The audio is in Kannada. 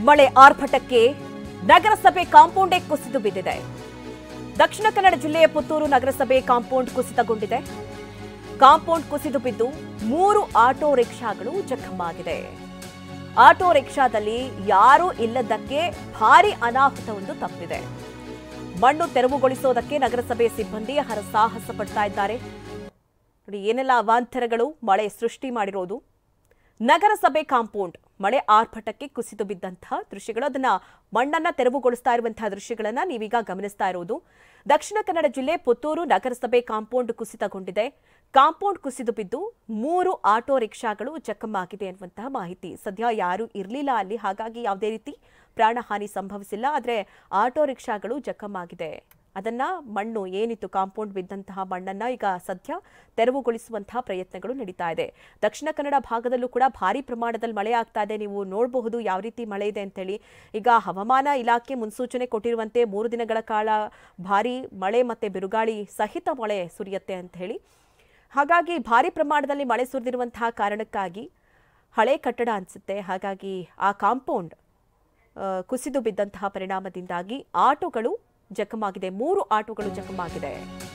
ಮಳೆ ಆರ್ಭಟಕ್ಕೆ ನಗರಸಭೆ ಕಾಂಪೌಂಡೇ ಕುಸಿದು ಬಿದ್ದಿದೆ. ದಕ್ಷಿಣ ಕನ್ನಡ ಜಿಲ್ಲೆಯ ಪುತ್ತೂರು ನಗರಸಭೆ ಕಾಂಪೌಂಡ್ ಕುಸಿತಗೊಂಡಿದೆ. ಕಾಂಪೌಂಡ್ ಕುಸಿದು ಬಿದ್ದು 3 ಆಟೋ ರಿಕ್ಷಾಗಳು ಜಖಮಾಗಿದೆ. ಆಟೋ ರಿಕ್ಷಾದಲ್ಲಿ ಯಾರೂ ಇಲ್ಲದಕ್ಕೆ ಭಾರಿ ಅನಾಹುತವೊಂದು ತಪ್ಪಿದೆ. ಮಣ್ಣು ತೆರವುಗೊಳಿಸೋದಕ್ಕೆ ನಗರಸಭೆ ಸಿಬ್ಬಂದಿ ಹರಸಾಹಸ ಪಡ್ತಾ ಇದ್ದಾರೆ. ನೋಡಿ ಏನೆಲ್ಲ ಅವಾಂತರಗಳು ಮಳೆ ಸೃಷ್ಟಿ ಮಾಡಿರೋದು. ನಗರಸಭೆ ಕಾಂಪೌಂಡ್ ಮಳೆ ಆರ್ಭಟಕ್ಕೆ ಕುಸಿದು ಬಿದ್ದಂತಹ ದೃಶ್ಯಗಳು, ಅದನ್ನ ಮಣ್ಣನ್ನ ತೆರವುಗೊಳಿಸ್ತಾ ಇರುವಂತಹ ದೃಶ್ಯಗಳನ್ನ ನೀವೀಗ ಗಮನಿಸ್ತಾ ಇರೋದು. ದಕ್ಷಿಣ ಕನ್ನಡ ಜಿಲ್ಲೆ ಪುತ್ತೂರು ನಗರಸಭೆ ಕಾಂಪೌಂಡ್ ಕುಸಿತಗೊಂಡಿದೆ. ಕಾಂಪೌಂಡ್ ಕುಸಿದು ಬಿದ್ದು 3 ಆಟೋ ರಿಕ್ಷಾಗಳು ಜಖಮಾಗಿದೆ ಅನ್ನುವಂತಹ ಮಾಹಿತಿ. ಸದ್ಯ ಯಾರೂ ಇರಲಿಲ್ಲ ಅಲ್ಲಿ, ಹಾಗಾಗಿ ಯಾವುದೇ ರೀತಿ ಪ್ರಾಣಹಾನಿ ಸಂಭವಿಸಿಲ್ಲ. ಆದರೆ ಆಟೋ ರಿಕ್ಷಾಗಳು ಜಖಮಾಗಿದೆ. ಅದನ್ನ ಮಣ್ಣು ಏನಿತ್ತು ಕಾಂಪೌಂಡ್ ಬಿದ್ದಂತಹ ಮಣ್ಣನ್ನ ಈಗ ಸದ್ಯ ತೆರವುಗೊಳಿಸುವಂತಹ ಪ್ರಯತ್ನಗಳು ನಡೀತಾ ಇದೆ. ದಕ್ಷಿಣ ಕನ್ನಡ ಭಾಗದಲ್ಲೂ ಕೂಡ ಭಾರಿ ಪ್ರಮಾಣದಲ್ಲಿ ಮಳೆ ಆಗ್ತಾ ಇದೆ. ನೀವು ನೋಡಬಹುದು ಯಾವ ರೀತಿ ಮಳೆ ಇದೆ ಅಂತೇಳಿ. ಈಗ ಹವಾಮಾನ ಇಲಾಖೆ ಮುನ್ಸೂಚನೆ ಕೊಟ್ಟಿರುವಂತೆ 3 ದಿನಗಳ ಕಾಲ ಭಾರಿ ಮಳೆ ಮತ್ತೆ ಬಿರುಗಾಳಿ ಸಹಿತ ಮಳೆ ಸುರಿಯುತ್ತೆ ಅಂತ ಹೇಳಿ. ಹಾಗಾಗಿ ಭಾರಿ ಪ್ರಮಾಣದಲ್ಲಿ ಮಳೆ ಸುರಿದಿರುವಂತಹ ಕಾರಣಕ್ಕಾಗಿ ಹಳೆ ಕಟ್ಟಡ ಅನಿಸುತ್ತೆ. ಹಾಗಾಗಿ ಆ ಕಾಂಪೌಂಡ್ ಕುಸಿದು ಬಿದ್ದಂತಹ ಪರಿಣಾಮದಿಂದಾಗಿ ಆಟೋಗಳು ಜಖಮಾಗಿದೆ. 3 ಆಟೋಗಳು ಜಖಮಾಗಿದೆ.